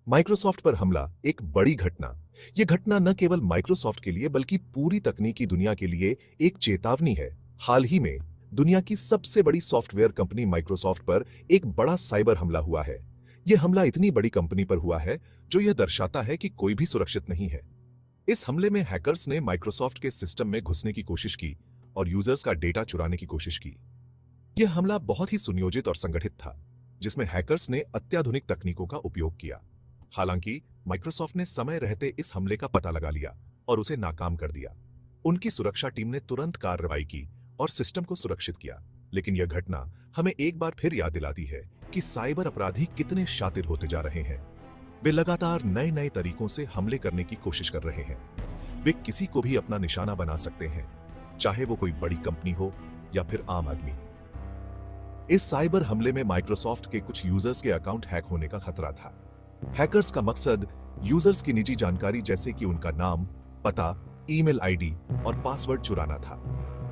Microsoft पर हमला एक बड़ी घटना। यह घटना न केवल माइक्रोसॉफ्ट के लिए बल्कि पूरी तकनीकी दुनिया के लिए एक चेतावनी है। हाल ही में दुनिया की सबसे बड़ी सॉफ्टवेयर कंपनी माइक्रोसॉफ्ट पर एक बड़ा साइबर हमला हुआ है। यह हमला इतनी बड़ी कंपनी पर हुआ है जो यह दर्शाता है कि कोई भी सुरक्षित नहीं है। इस हमले में हैकर्स ने माइक्रोसॉफ्ट के सिस्टम में घुसने की कोशिश की और यूजर्स का डेटा चुराने की कोशिश की। यह हमला बहुत ही सुनियोजित और संगठित था, जिसमें हैकर्स ने अत्याधुनिक तकनीकों का उपयोग किया। हालांकि माइक्रोसॉफ्ट ने समय रहते इस हमले का पता लगा लिया और उसे नाकाम कर दिया। उनकी सुरक्षा टीम ने तुरंत कार्रवाई की और सिस्टम को सुरक्षित किया। लेकिन यह घटना हमें एक बार फिर याद दिलाती है कि साइबर अपराधी कितने शातिर होते जा रहे हैं। वे लगातार नए नए तरीकों से हमले करने की कोशिश कर रहे हैं। वे किसी को भी अपना निशाना बना सकते हैं, चाहे वो कोई बड़ी कंपनी हो या फिर आम आदमी। इस साइबर हमले में माइक्रोसॉफ्ट के कुछ यूजर्स के अकाउंट हैक होने का खतरा था। हैकर्स का मकसद यूजर्स की निजी जानकारी जैसे कि उनका नाम, पता, ईमेल आईडी और पासवर्ड चुराना था।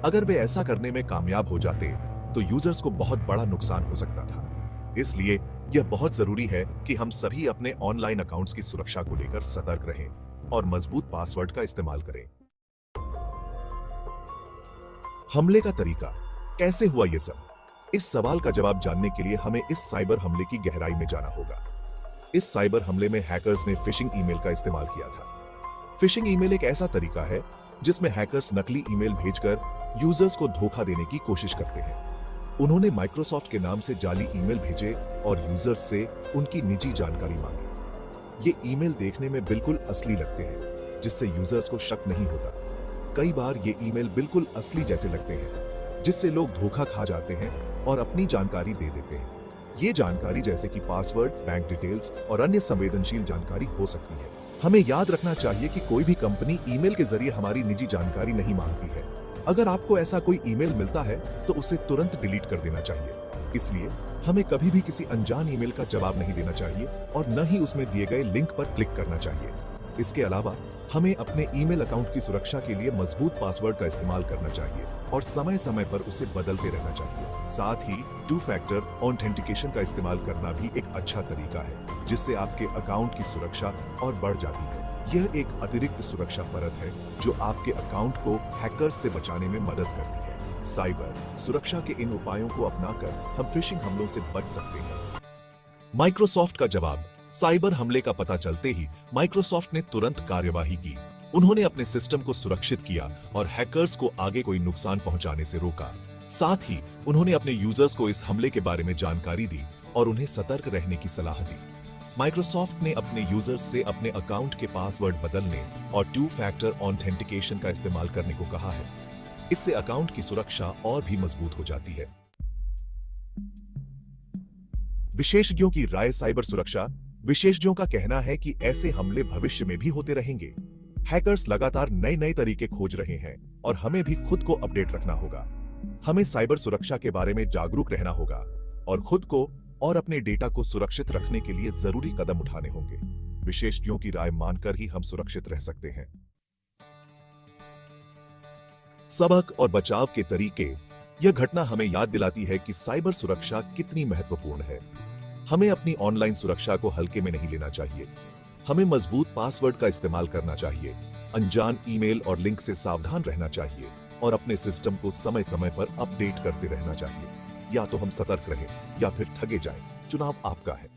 अगर वे ऐसा करने में कामयाब हो जाते तो यूजर्स को बहुत बड़ा नुकसान हो सकता था। इसलिए यह बहुत जरूरी है कि हम सभी अपने ऑनलाइन अकाउंट्स की सुरक्षा को लेकर सतर्क रहें और मजबूत पासवर्ड का इस्तेमाल करें। हमले का तरीका कैसे हुआ यह सब? इस सवाल का जवाब जानने के लिए हमें इस साइबर हमले की गहराई में जाना होगा। इस साइबर हमले में हैकर्स ने फिशिंग ईमेल का इस्तेमाल किया था। फिशिंग ईमेल एक ऐसा तरीका है जिसमें हैकर्स नकली ईमेल भेजकर यूजर्स को धोखा देने की कोशिश करते हैं। उन्होंने माइक्रोसॉफ्ट के नाम से जाली ईमेल भेजे और यूजर्स से उनकी निजी जानकारी मांगी। ये ईमेल देखने में बिल्कुल असली लगते हैं, जिससे यूजर्स को शक नहीं होता। कई बार ये ईमेल बिल्कुल असली जैसे लगते हैं, जिससे लोग धोखा खा जाते हैं और अपनी जानकारी दे देते हैं। ये जानकारी जैसे कि पासवर्ड, बैंक डिटेल्स और अन्य संवेदनशील जानकारी हो सकती है। हमें याद रखना चाहिए कि कोई भी कंपनी ईमेल के जरिए हमारी निजी जानकारी नहीं मांगती है। अगर आपको ऐसा कोई ईमेल मिलता है तो उसे तुरंत डिलीट कर देना चाहिए। इसलिए हमें कभी भी किसी अनजान ईमेल का जवाब नहीं देना चाहिए और न ही उसमें दिए गए लिंक पर क्लिक करना चाहिए। इसके अलावा हमें अपने ईमेल अकाउंट की सुरक्षा के लिए मजबूत पासवर्ड का इस्तेमाल करना चाहिए और समय समय पर उसे बदलते रहना चाहिए। साथ ही 2 फैक्टर ऑथेंटिकेशन का इस्तेमाल करना भी एक अच्छा तरीका है, जिससे आपके अकाउंट की सुरक्षा और बढ़ जाती है। यह एक अतिरिक्त सुरक्षा परत है जो आपके अकाउंट को हैकर्स से बचाने में मदद करती है। साइबर सुरक्षा के इन उपायों को अपनाकर हम फिशिंग हमलों से बच सकते हैं। माइक्रोसॉफ्ट का जवाब। साइबर हमले का पता चलते ही माइक्रोसॉफ्ट ने तुरंत कार्यवाही की। उन्होंने अपने सिस्टम को सुरक्षित किया और हैकर्स को आगे कोई नुकसान पहुंचाने से रोका। साथ ही उन्होंने अपने यूजर्स को इस हमले के बारे में जानकारी दी और उन्हें सतर्क रहने की सलाह दी। माइक्रोसॉफ्ट ने अपने यूजर्स से अपने अकाउंट के पासवर्ड बदलने और 2 फैक्टर ऑथेंटिकेशन का इस्तेमाल करने को कहा है। इससे अकाउंट की सुरक्षा और भी मजबूत हो जाती है। विशेषज्ञों की राय। साइबर सुरक्षा। विशेषज्ञों का कहना है कि ऐसे हमले भविष्य में भी होते रहेंगे। हैकर्स लगातार नए नए तरीके खोज रहे हैं और हमें भी खुद को अपडेट रखना होगा। हमें साइबर सुरक्षा के बारे में जागरूक रहना होगा और खुद को और अपने डेटा को सुरक्षित रखने के लिए जरूरी कदम उठाने होंगे। विशेषज्ञों की राय मानकर ही हम सुरक्षित रह सकते हैं। सबक और बचाव के तरीके। यह घटना हमें याद दिलाती है कि साइबर सुरक्षा कितनी महत्वपूर्ण है। हमें अपनी ऑनलाइन सुरक्षा को हल्के में नहीं लेना चाहिए। हमें मजबूत पासवर्ड का इस्तेमाल करना चाहिए, अनजान ईमेल और लिंक से सावधान रहना चाहिए और अपने सिस्टम को समय समय पर अपडेट करते रहना चाहिए। या तो हम सतर्क रहें या फिर ठगे जाएं। चुनाव आपका है।